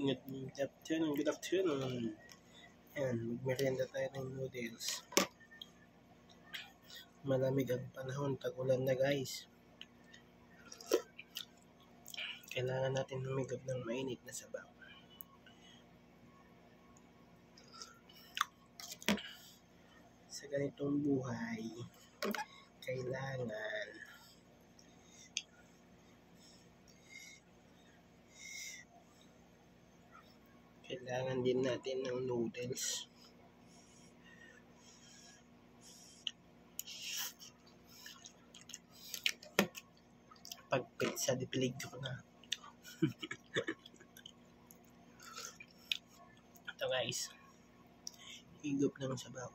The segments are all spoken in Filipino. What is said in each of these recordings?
Good afternoon, good afternoon. Ayan, magmerienda tayo ng noodles. Malamig ang panahon, tag-ulan na guys. Kailangan natin humigop ng mainit na sabaw. Sa ganitong buhay, kailangan din natin ng noodles. Pag pizza, dipilig ko na. Ito guys, higop ng sabaw.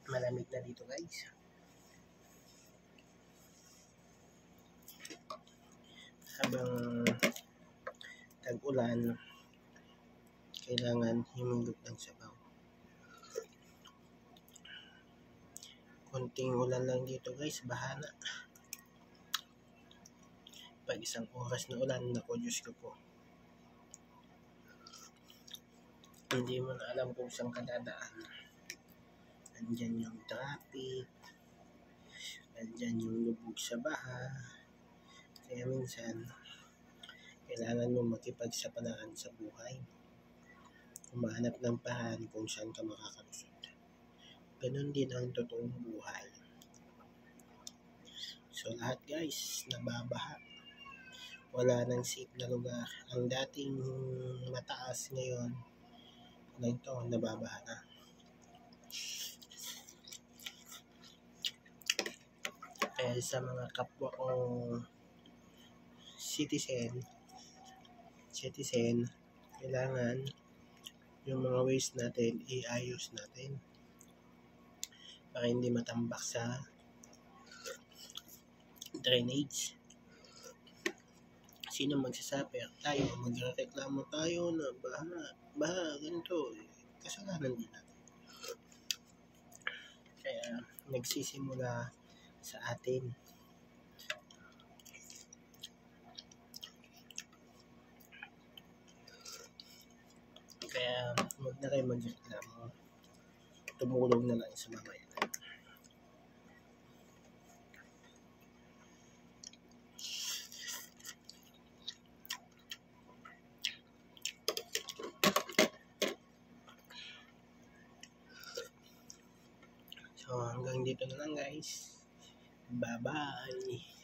Malamig na dito guys. Habang tag-ulan, kailangan humigop ng sabaw. Konting ulan lang dito guys, bahana. Pag isang oras na ulan, naku Diyos ko po. Hindi mo na alam kung saan ka dadaan. Andyan yung traffic, andyan yung lubog sa baha. Kaya minsan, kailangan mo makipagsapalaran sa buhay. Humahanap ng paraan kung saan ka makakalusot. Ganun din ang totoong buhay. So lahat guys, nababaha. Wala nang safe na lugar. Ang dating mataas ngayon, ito, nababaha na. Kaya sa mga kapwa kong citizen, kailangan yung mga waste natin, iayos natin. Para hindi matambak sa drainage. Sino magsasabi? Tayo, magreklamo tayo na baha, ganito. Kasalanan din natin. Kaya nagsisimula sa atin. Kaya huwag na kayo magreklamo. Tumulong na lang sa mga yan. So hanggang dito na lang guys. Bye-bye.